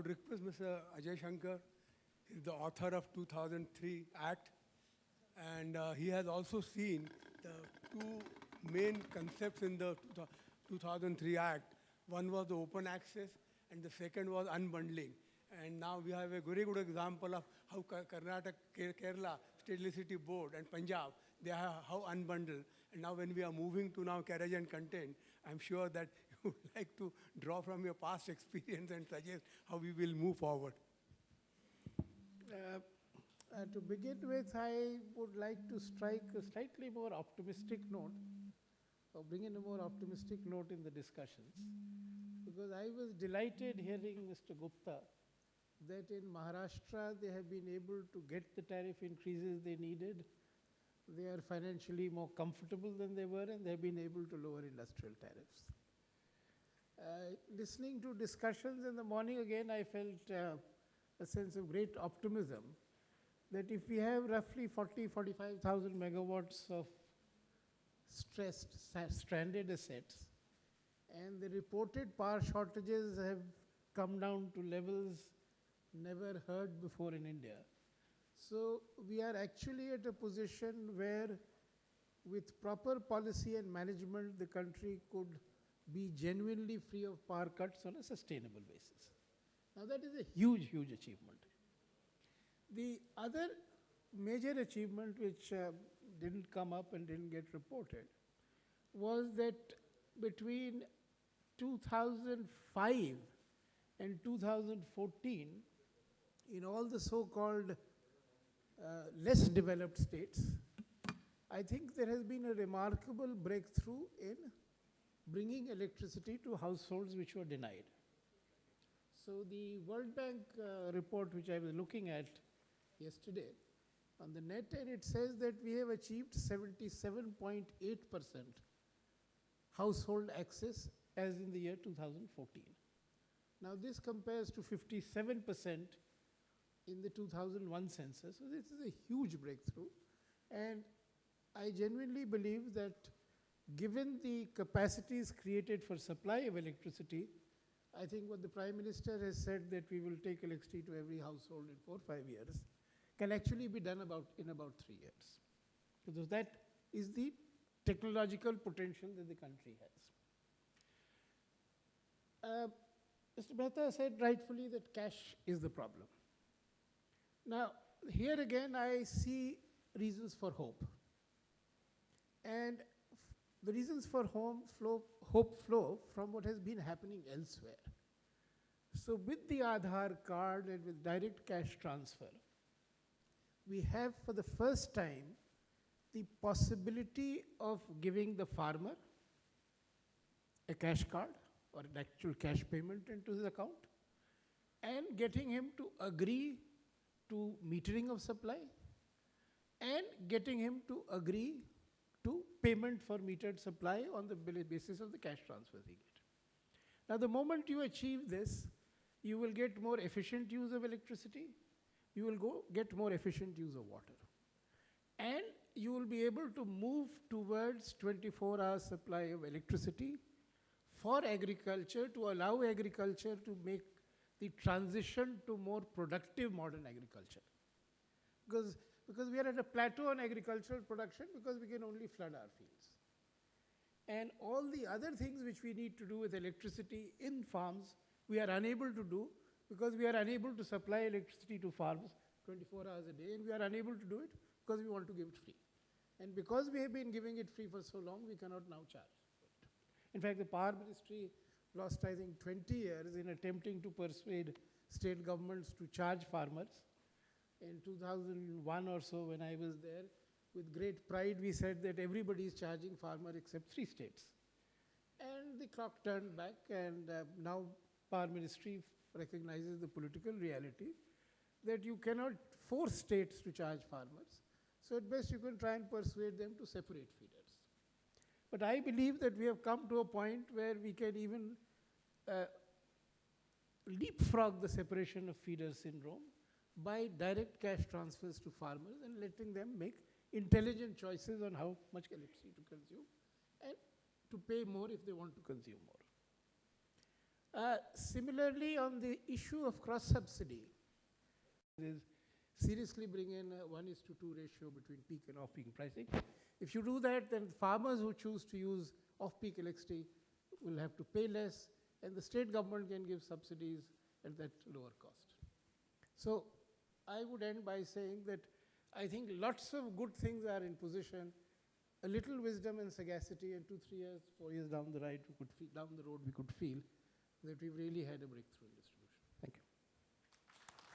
would request Mr. Ajay Shankar. He's the author of 2003 Act, and he has also seen the two main concepts in the 2003 Act. One was the open access, and the second was unbundling. And now we have a very good example of how Karnataka, Kerala, State Electricity Board, and Punjab, they have how unbundled. And now when we are moving to now carriage and content, I'm sure that you would like to draw from your past experience and suggest how we will move forward. To begin with, I would like to strike a slightly more optimistic note, or bring in a more optimistic note in the discussions, because I was delighted hearing Mr. Gupta that in Maharashtra they have been able to get the tariff increases they needed. They are financially more comfortable than they were, and they have been able to lower industrial tariffs. Listening to discussions in the morning again, I felt a sense of great optimism that if we have roughly 45,000 megawatts of stranded assets, and the reported power shortages have come down to levels never heard before in India. So we are actually at a position where with proper policy and management, the country could be genuinely free of power cuts on a sustainable basis. Now that is a huge, huge achievement. The other major achievement which didn't come up and didn't get reported was that between 2005 and 2014, in all the so-called less developed states, I think there has been a remarkable breakthrough in bringing electricity to households which were denied. So the World Bank report which I was looking at yesterday on the net, and it says that we have achieved 77.8% household access as in the year 2014. Now this compares to 57% in the 2001 census. So this is a huge breakthrough. And I genuinely believe that given the capacities created for supply of electricity, I think what the Prime Minister has said that we will take electricity to every household in 4 or 5 years can actually be done in about 3 years. Because that is the technological potential that the country has. Mr. Mehta said rightfully that cash is the problem. Now, here again I see reasons for hope. And the reasons for hope flow from what has been happening elsewhere. So with the Aadhaar card and with direct cash transfer, we have for the first time the possibility of giving the farmer a cash card or an actual cash payment into his account and getting him to agree to metering of supply and getting him to agree to payment for metered supply on the basis of the cash transfers he get. Now the moment you achieve this, you will get more efficient use of electricity, you will get more efficient use of water. And you will be able to move towards 24-hour supply of electricity for agriculture to allow agriculture to make the transition to more productive modern agriculture. Because we are at a plateau on agricultural production because we can only flood our fields. And all the other things which we need to do with electricity in farms, we are unable to do because we are unable to supply electricity to farms 24 hours a day, and we are unable to do it because we want to give it free. And because we have been giving it free for so long, we cannot now charge for it. In fact, the Power Ministry lost, I think, 20 years in attempting to persuade state governments to charge farmers. In 2001 or so, when I was there, with great pride, we said that everybody is charging farmer except 3 states. And the clock turned back, and now Power Ministry recognizes the political reality that you cannot force states to charge farmers. So at best, you can try and persuade them to separate feeders. But I believe that we have come to a point where we can even leapfrog the separation of feeders syndrome by direct cash transfers to farmers and letting them make intelligent choices on how much electricity to consume and to pay more if they want to consume more. Similarly, on the issue of cross-subsidy, is seriously bring in a 1:2 ratio between peak and off-peak pricing. If you do that, then farmers who choose to use off-peak electricity will have to pay less, and the state government can give subsidies at that lower cost. So I would end by saying that I think lots of good things are in position. A little wisdom and sagacity, and 2, 3 years, 4 years down the road, we could feel that we've really had a breakthrough in this.